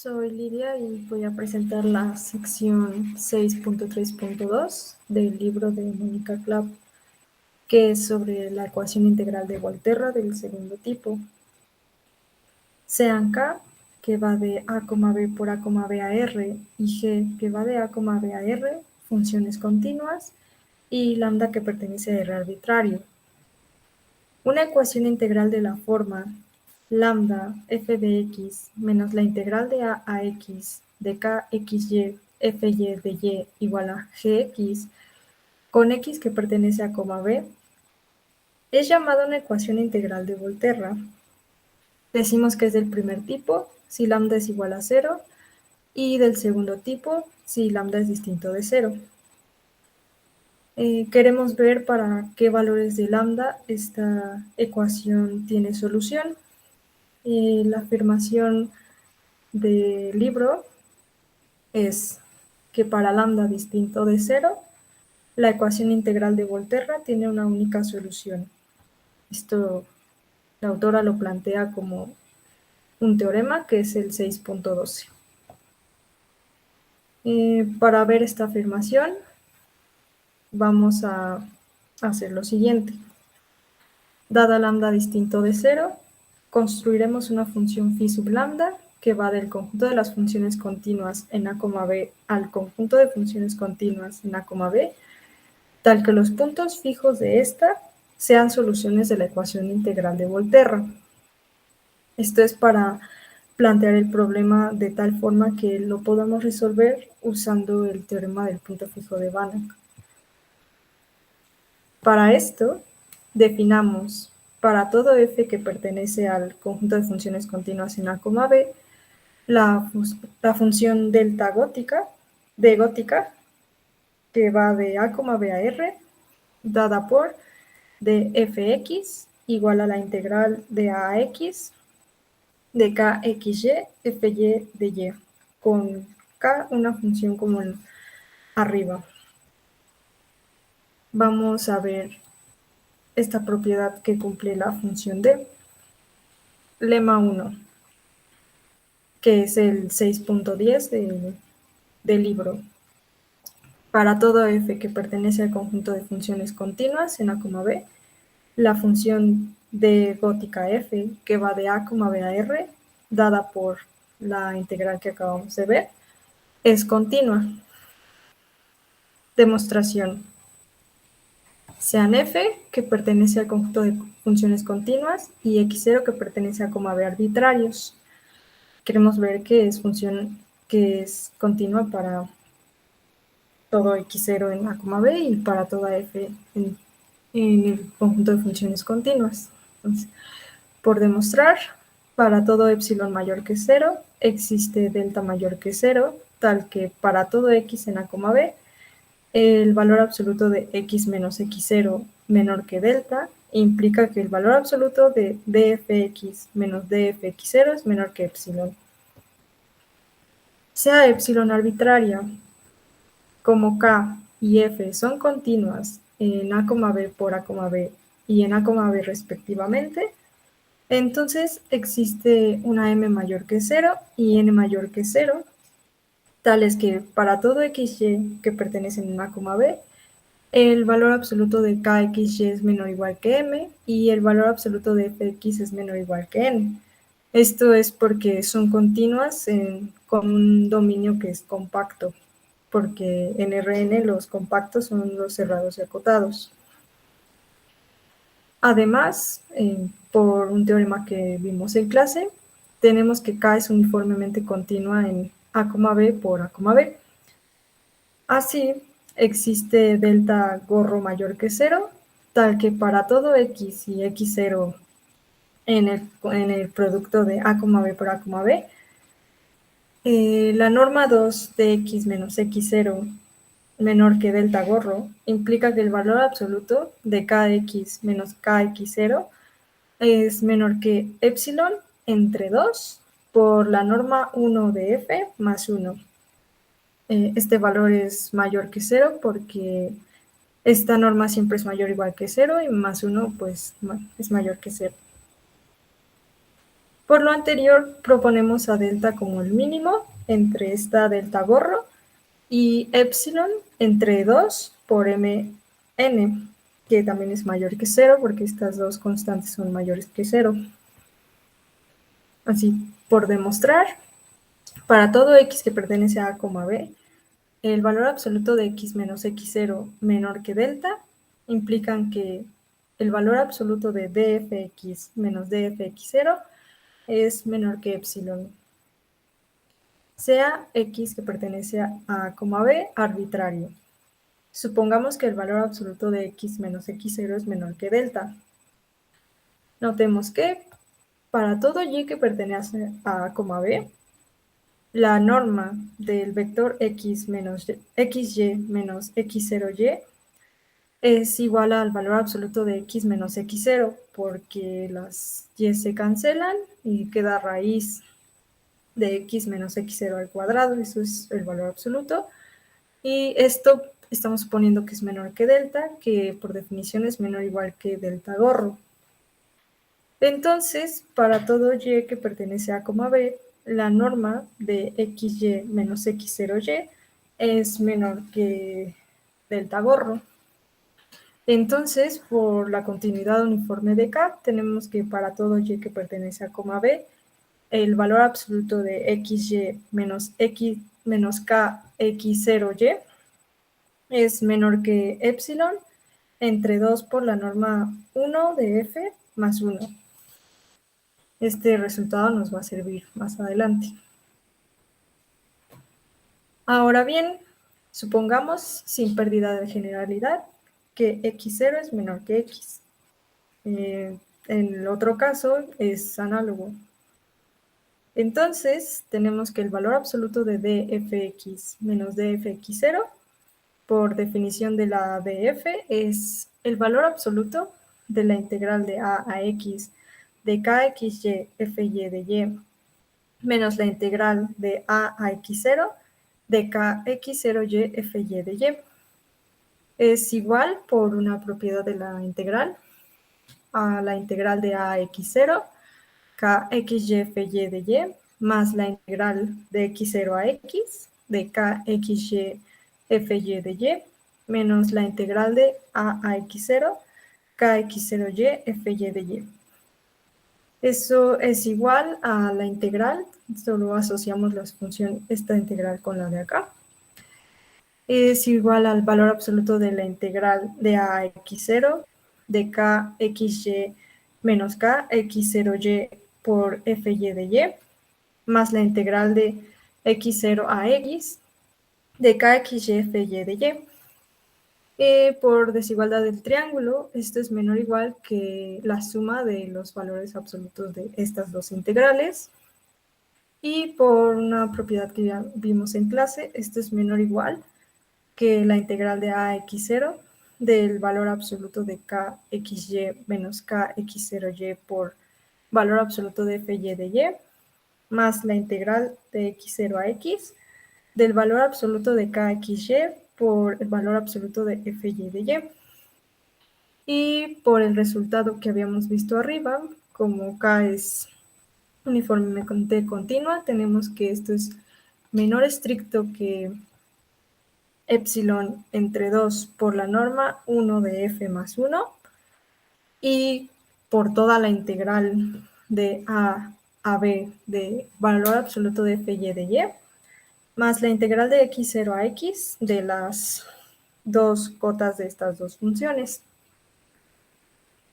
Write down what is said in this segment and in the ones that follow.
Soy Lidia y voy a presentar la sección 6.3.2 del libro de Mónica Clapp, que es sobre la ecuación integral de Volterra del segundo tipo. Sean K, que va de A, B por A, B a R, y G, que va de A, B a R, funciones continuas, y lambda, que pertenece a R arbitrario. Una ecuación integral de la forma lambda f de x menos la integral de a x de kxy fy de y igual a gx con x que pertenece a b es llamada una ecuación integral de Volterra. Decimos que es del primer tipo si lambda es igual a 0 y del segundo tipo si lambda es distinto de 0. Queremos ver para qué valores de lambda esta ecuación tiene solución. La afirmación del libro es que para lambda distinto de 0, la ecuación integral de Volterra tiene una única solución. Esto la autora lo plantea como un teorema que es el 6.12. Para ver esta afirmación, vamos a hacer lo siguiente. Dada lambda distinto de 0, construiremos una función phi sub lambda que va del conjunto de las funciones continuas en A, B al conjunto de funciones continuas en A, B, tal que los puntos fijos de esta sean soluciones de la ecuación integral de Volterra. Esto es para plantear el problema de tal forma que lo podamos resolver usando el teorema del punto fijo de Banach. Para esto, definamos para todo f que pertenece al conjunto de funciones continuas en A, B, la función delta gótica, que va de A, B a R, dada por de fx igual a la integral de a a x de kxy fy de y, con k una función común arriba. Vamos a ver esta propiedad que cumple la función d. Lema 1, que es el 6.10 del libro. Para todo f que pertenece al conjunto de funciones continuas en A, B, la función de gótica f, que va de A, B a R, dada por la integral que acabamos de ver, es continua. Demostración. Sean f, que pertenece al conjunto de funciones continuas, y x0, que pertenece a B arbitrarios. Queremos ver que es continua para todo x0 en A, B y para toda f en el conjunto de funciones continuas. Entonces, por demostrar, para todo epsilon mayor que 0, existe delta mayor que 0, tal que para todo x en A, B, el valor absoluto de x menos x0 menor que delta implica que el valor absoluto de dfx menos dfx0 es menor que epsilon. Sea epsilon arbitraria, como k y f son continuas en A, B por A, B y en A, B respectivamente, entonces existe una m mayor que 0 y n mayor que 0, tales que para todo xy que pertenecen a A, B, el valor absoluto de kxy es menor o igual que m y el valor absoluto de fx es menor o igual que n. Esto es porque son continuas con un dominio que es compacto, porque en Rn los compactos son los cerrados y acotados. Además, por un teorema que vimos en clase, tenemos que K es uniformemente continua en A, B por A, B. Así, existe delta gorro mayor que 0, tal que para todo x y x0 en el producto de A, B por A, B, la norma 2 de x menos x0 menor que delta gorro implica que el valor absoluto de kx menos kx0 es menor que epsilon entre 2 por la norma 1 de f más 1. Este valor es mayor que 0 porque esta norma siempre es mayor o igual que 0 y más 1 pues es mayor que 0. Por lo anterior, proponemos a delta como el mínimo entre esta delta gorro y epsilon entre 2 por mn, que también es mayor que 0 porque estas dos constantes son mayores que 0. Así, por demostrar, para todo x que pertenece a A, B, el valor absoluto de x menos x0 menor que delta implican que el valor absoluto de dfx menos dfx0 es menor que epsilon, sea x que pertenece a A, B arbitrario. Supongamos que el valor absoluto de x menos x0 es menor que delta. Notemos que para todo y que pertenece a A, B, la norma del vector x menos xy menos x0y es igual al valor absoluto de x menos x0, porque las y se cancelan y queda raíz de x menos x0 al cuadrado, eso es el valor absoluto. Y esto estamos suponiendo que es menor que delta, que por definición es menor o igual que delta gorro. Entonces, para todo y que pertenece a A, B, la norma de xy menos x0y es menor que delta gorro. Entonces, por la continuidad uniforme de K, tenemos que para todo y que pertenece a B, el valor absoluto de xy menos k x0y es menor que epsilon entre 2 por la norma 1 de f más 1. Este resultado nos va a servir más adelante. Ahora bien, supongamos, sin pérdida de generalidad, que x0 es menor que x. En el otro caso es análogo. Entonces, tenemos que el valor absoluto de dfx menos dfx0, por definición de la df, es el valor absoluto de la integral de a x de kxy fy de y menos la integral de a x0 de kx0y fy de y. Es igual, por una propiedad de la integral, a la integral de a x0 kxy fy de y más la integral de x0 a x de kxy fy de y menos la integral de a x0 kx0y fy de y. Eso es igual a la integral, solo asociamos las funciones, esta integral con la de acá. Es igual al valor absoluto de la integral de a x0 de kxy menos kx0y por fy de y, más la integral de x0 a x de kxy fy de y. Por desigualdad del triángulo, esto es menor o igual que la suma de los valores absolutos de estas dos integrales. Y por una propiedad que ya vimos en clase, esto es menor o igual que la integral de ax0 del valor absoluto de kxy menos kx0y por valor absoluto de fy de y, más la integral de x0 a x del valor absoluto de kxy por el valor absoluto de fy de y. Y por el resultado que habíamos visto arriba, como k es uniformemente continua, tenemos que esto es menor estricto que epsilon entre 2 por la norma 1 de f más 1 y por toda la integral de a b de valor absoluto de fy de y, más la integral de x0 a x de las dos cotas de estas dos funciones.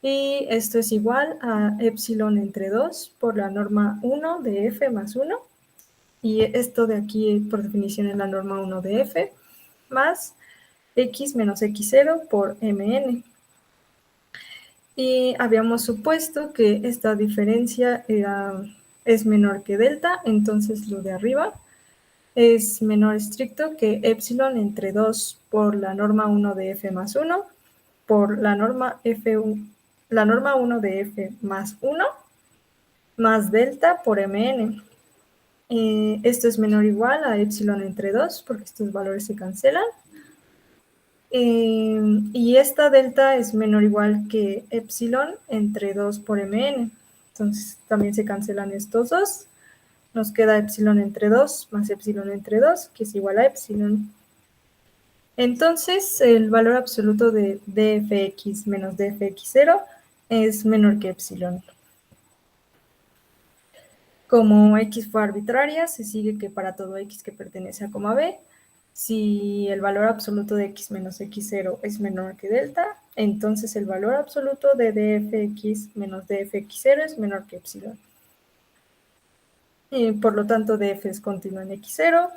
Y esto es igual a epsilon entre 2 por la norma 1 de f más 1. Y esto de aquí, por definición, es la norma 1 de f, más x menos x0 por mn. Y habíamos supuesto que esta diferencia es menor que delta, entonces lo de arriba es menor estricto que epsilon entre 2 por la norma 1 de f más 1 por la norma 1 de f más 1 más delta por mn. Esto es menor o igual a epsilon entre 2 porque estos valores se cancelan. Y esta delta es menor o igual que epsilon entre 2 por mn. Entonces también se cancelan estos dos. Nos queda epsilon entre 2 más epsilon entre 2, que es igual a epsilon. Entonces, el valor absoluto de dfx menos dfx0 es menor que epsilon. Como x fue arbitraria, se sigue que para todo x que pertenece a coma b, si el valor absoluto de x menos x0 es menor que delta, entonces el valor absoluto de dfx menos dfx0 es menor que epsilon. Por lo tanto, df es continua en x0.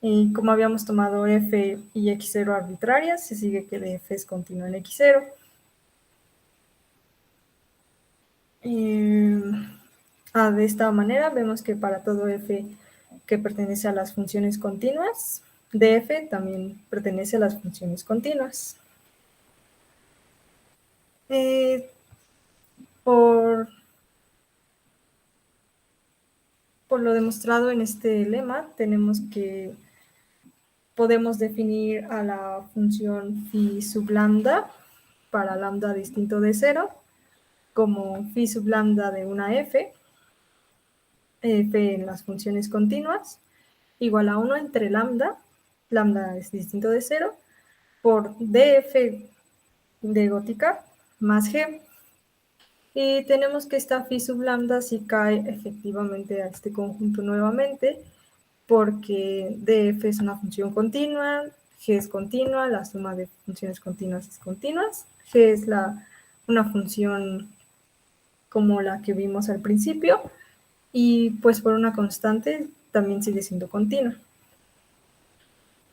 Y como habíamos tomado f y x0 arbitrarias, se sigue que df es continua en x0. De esta manera vemos que para todo f que pertenece a las funciones continuas, df también pertenece a las funciones continuas. Por lo demostrado en este lema, tenemos que podemos definir a la función phi sub lambda para lambda distinto de 0 como phi sub lambda de una f en las funciones continuas, igual a 1 entre lambda, lambda es distinto de 0, por df de gótica más g. Y tenemos que esta phi sub lambda sí cae efectivamente a este conjunto nuevamente, porque df es una función continua, g es continua, la suma de funciones continuas es continuas, g es una función como la que vimos al principio, y pues por una constante también sigue siendo continua.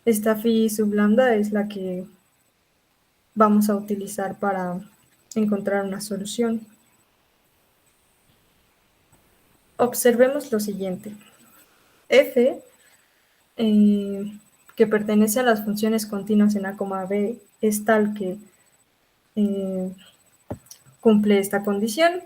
Esta phi sub lambda es la que vamos a utilizar para encontrar una solución. Observemos lo siguiente. F, que pertenece a las funciones continuas en A, B, es tal que cumple esta condición,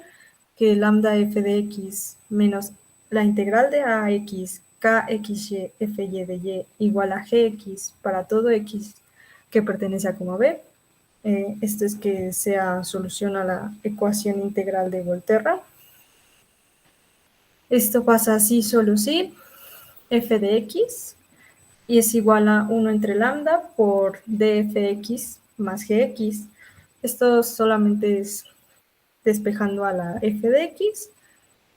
que lambda f de x menos la integral de ax kxy fy de y igual a gx para todo x que pertenece a b. Esto es que sea solución a la ecuación integral de Volterra. Esto pasa así solo si f de x y es igual a 1 entre lambda por dfx más gx. Esto solamente es despejando a la f de x,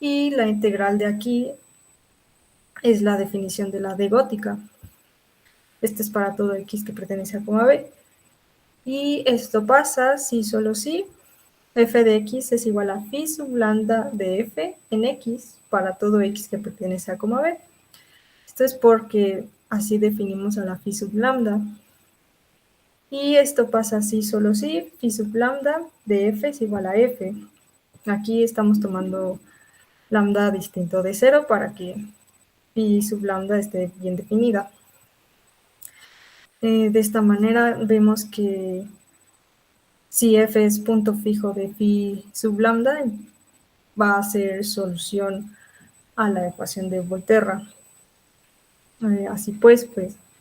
y la integral de aquí es la definición de la d gótica. Este es para todo x que pertenece a b. Y esto pasa si solo si f de x es igual a phi sub lambda de f en x para todo x que pertenece a b. Esto es porque así definimos a la phi sub lambda. Y esto pasa si solo si phi sub lambda de f es igual a f. Aquí estamos tomando lambda distinto de 0 para que phi sub lambda esté bien definida. De esta manera vemos que si f es punto fijo de phi sub lambda, va a ser solución a la ecuación de Volterra. Así pues,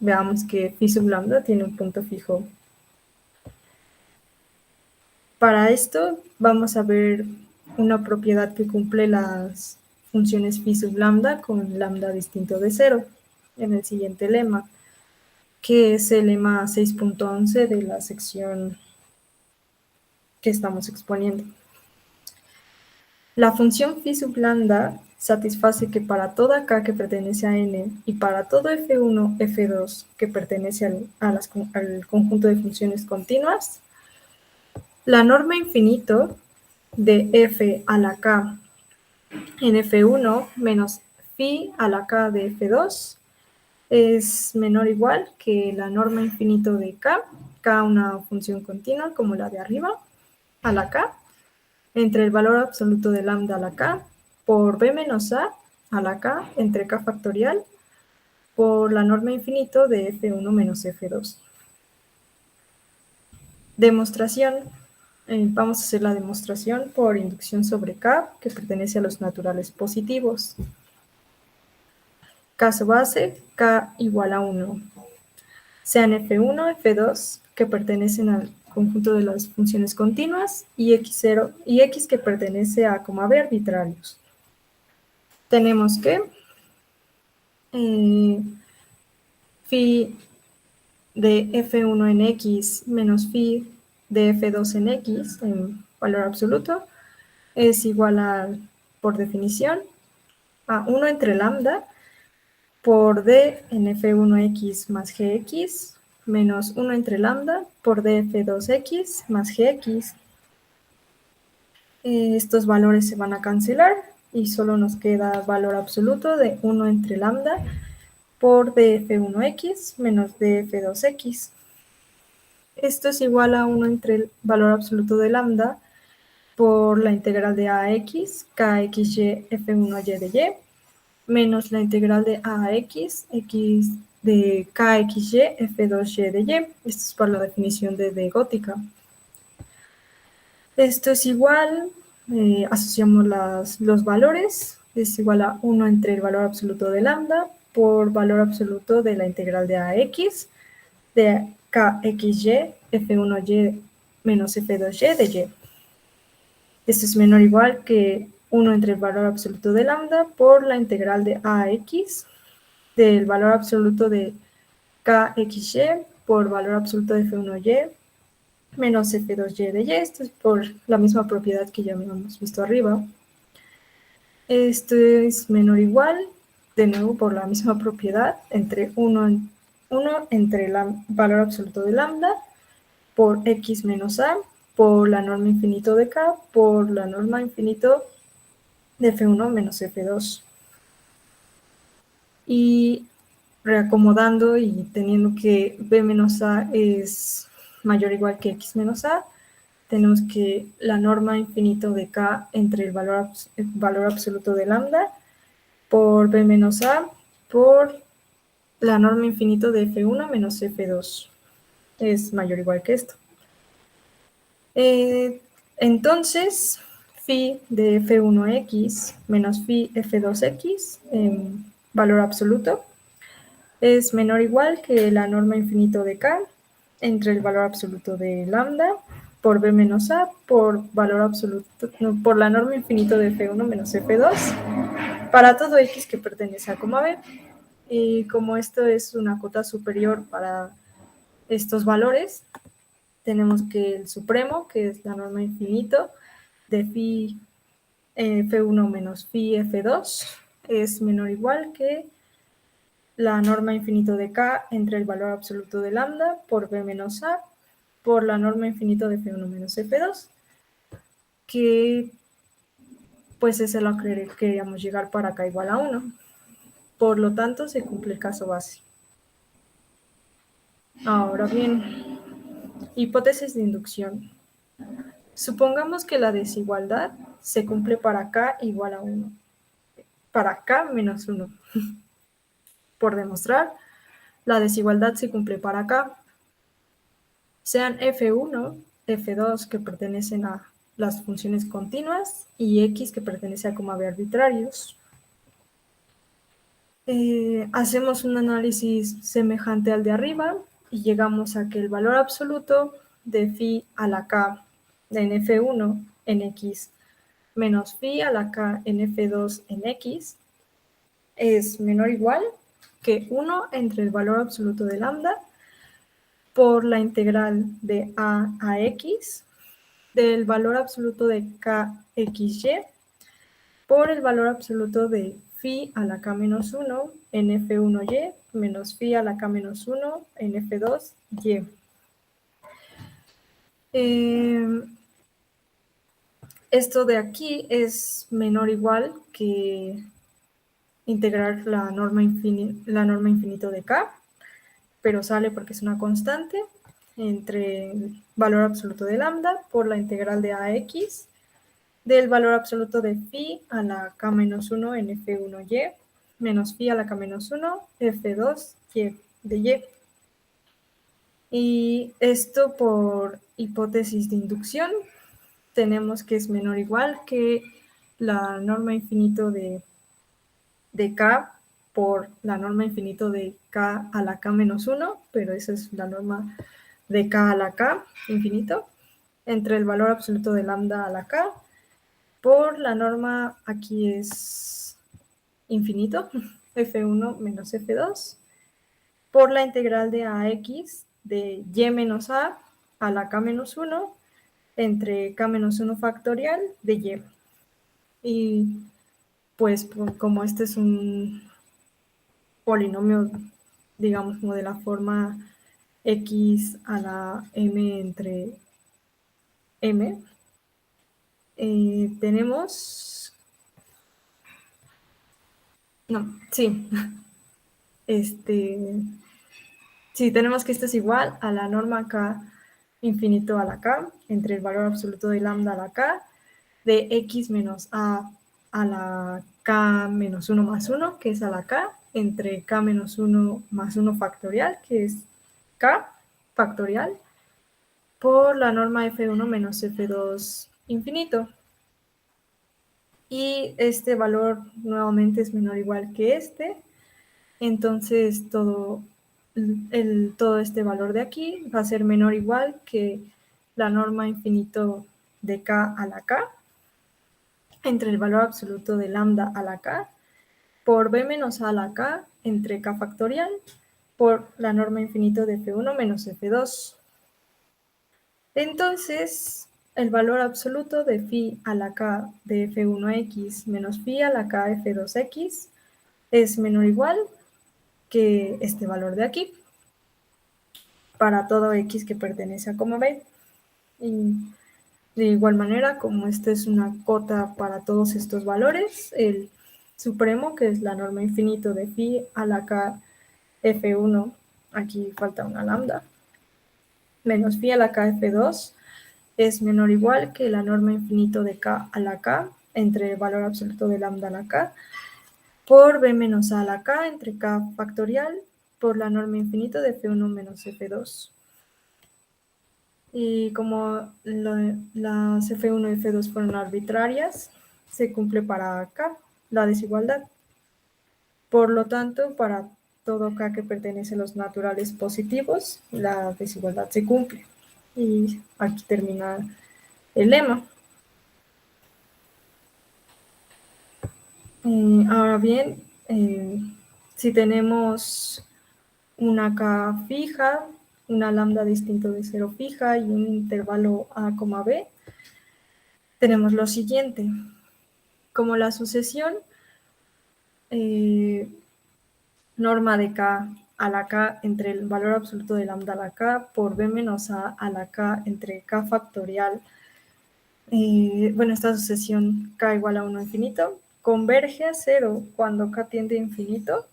veamos que phi sub lambda tiene un punto fijo. Para esto vamos a ver una propiedad que cumple las funciones phi sub lambda con lambda distinto de 0 en el siguiente lema, que es el lema 6.11 de la sección que estamos exponiendo. La función phi sub lambda satisface que para toda k que pertenece a n y para todo f1, f2 que pertenece al conjunto de funciones continuas, la norma infinito de f a la k en f1 menos phi a la k de f2 es menor o igual que la norma infinito de k una función continua como la de arriba, a la k, entre el valor absoluto de lambda a la k por b menos a la k entre k factorial por la norma infinito de f1 menos f2. Demostración. Vamos a hacer la demostración por inducción sobre k, que pertenece a los naturales positivos. Caso base, k igual a 1. Sean f1, f2, que pertenecen conjunto de las funciones continuas y x0 y x que pertenece a B arbitrarios. Tenemos que phi de f1 en x menos phi de f2 en x en valor absoluto es igual a, por definición, a 1 entre lambda por d en f1x más gx menos 1 entre lambda por d f2x más gx. Estos valores se van a cancelar y solo nos queda valor absoluto de 1 entre lambda por df1x menos df2x. Esto es igual a 1 entre el valor absoluto de lambda por la integral de ax, kxy, f1y de y, menos la integral de ax, x de kxy, f2y de y. Esto es para la definición de gótica. Esto es igual, asociamos los valores, es igual a 1 entre el valor absoluto de lambda por valor absoluto de la integral de ax, de kxy, f1y menos f2y de y. Esto es menor o igual que 1 entre el valor absoluto de lambda por la integral de ax del valor absoluto de kxy por valor absoluto de f1y menos f2y de y. Esto es por la misma propiedad que ya habíamos visto arriba. Esto es menor o igual, de nuevo por la misma propiedad, entre 1 entre el valor absoluto de lambda por x menos a por la norma infinito de k por la norma infinito de f1 menos f2. Y reacomodando y teniendo que b menos a es mayor o igual que x menos a, tenemos que la norma infinito de k entre el valor absoluto de lambda por b menos a por la norma infinito de f1 menos f2 es mayor o igual que esto. Entonces, phi de f1x menos phi f2x en valor absoluto es menor o igual que la norma infinito de k entre el valor absoluto de lambda por b menos a por valor absoluto, no, por la norma infinito de f1 menos f2 para todo x que pertenece a b. Y como esto es una cota superior para estos valores, tenemos que el supremo, que es la norma infinito de phi f1 menos phi f2, es menor o igual que la norma infinito de k entre el valor absoluto de lambda por b menos a por la norma infinito de f1 menos f2, que pues es a lo que queríamos llegar para k igual a 1. Por lo tanto, se cumple el caso base. Ahora bien, hipótesis de inducción. Supongamos que la desigualdad se cumple para k igual a 1, para k menos 1. Por demostrar, la desigualdad se cumple para k. Sean f1, f2 que pertenecen a las funciones continuas y x que pertenece a b arbitrarios. Hacemos un análisis semejante al de arriba y llegamos a que el valor absoluto de phi a la k en f1 en x menos phi a la k en f2 en x es menor o igual que 1 entre el valor absoluto de lambda por la integral de a x del valor absoluto de kxy por el valor absoluto de phi a la k menos 1 en f1y menos phi a la k menos 1 en f2y. Esto de aquí es menor o igual que integrar la norma infinito de k, pero sale porque es una constante entre el valor absoluto de lambda por la integral de ax del valor absoluto de phi a la k menos 1 en f1y menos phi a la k menos 1 f2y de y. Y esto por hipótesis de inducción tenemos que es menor o igual que la norma infinito de k por la norma infinito de k a la k menos 1, pero esa es la norma de k a la k infinito entre el valor absoluto de lambda a la k por la norma, aquí es infinito, f1 menos f2, por la integral de ax de y menos a la k menos 1 entre k menos 1 factorial de y. Y pues como este es un polinomio, digamos, como de la forma x a la m entre m, tenemos, no, sí, sí, tenemos que esto es igual a la norma k infinito a la k entre el valor absoluto de lambda a la k de x menos a la k menos 1 más 1, que es a la k, entre k menos 1 más 1 factorial, que es k factorial, por la norma f1 menos f2 infinito. Y este valor nuevamente es menor o igual que este, entonces todo este valor de aquí va a ser menor o igual que la norma infinito de k a la k entre el valor absoluto de lambda a la k por b menos a la k entre k factorial por la norma infinito de f1 menos f2. Entonces, el valor absoluto de phi a la k de f1x menos phi a la k f2x es menor o igual que este valor de aquí para todo x que pertenece a coma b. Y de igual manera, como esta es una cota para todos estos valores, el supremo, que es la norma infinito de phi a la k f1, aquí falta una lambda, menos phi a la k f2, es menor o igual que la norma infinito de k a la k entre el valor absoluto de lambda a la k por b menos a la k entre k factorial por la norma infinito de f1 menos f2. Y como las f1 y f2 fueron arbitrarias, se cumple para k la desigualdad. Por lo tanto, para todo k que pertenece a los naturales positivos, la desigualdad se cumple. Y aquí termina el lema. Ahora bien, si tenemos una k fija, una lambda distinto de 0 fija y un intervalo a, b, tenemos lo siguiente. Como la sucesión norma de k a la k entre el valor absoluto de lambda a la k por b menos a la k entre k factorial, bueno, esta sucesión k igual a 1 infinito, converge a 0 cuando k tiende a infinito.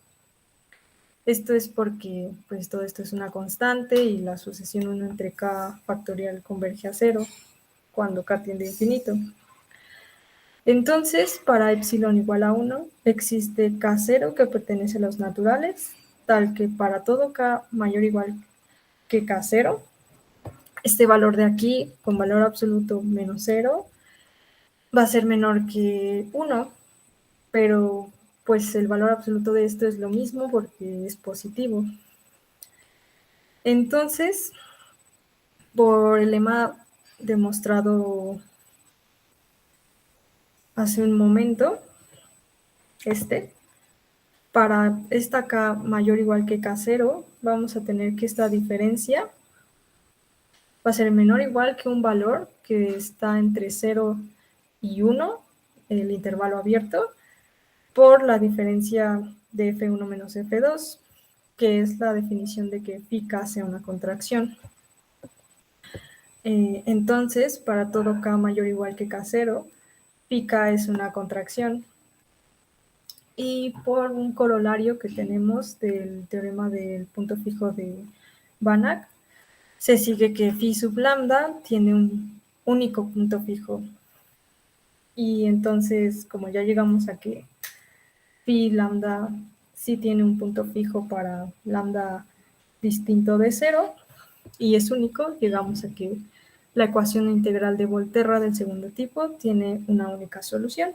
Esto es porque pues todo esto es una constante y la sucesión 1 entre k factorial converge a 0 cuando k tiende a infinito. Entonces, para epsilon igual a 1, existe k0 que pertenece a los naturales, tal que para todo k mayor o igual que k0, este valor de aquí, con valor absoluto menos 0, va a ser menor que 1, pero pues el valor absoluto de esto es lo mismo porque es positivo. Entonces, por el lema demostrado hace un momento, para esta k mayor o igual que k0, vamos a tener que esta diferencia va a ser menor o igual que un valor que está entre 0 y 1, el intervalo abierto, por la diferencia de f1 menos f2, que es la definición de que phi k sea una contracción. Entonces, para todo k mayor o igual que k0, phi k es una contracción. Y por un corolario que tenemos del teorema del punto fijo de Banach, se sigue que phi sub lambda tiene un único punto fijo. Y entonces, como ya llegamos a que phi lambda sí tiene un punto fijo para lambda distinto de 0 y es único, llegamos a que la ecuación integral de Volterra del segundo tipo tiene una única solución.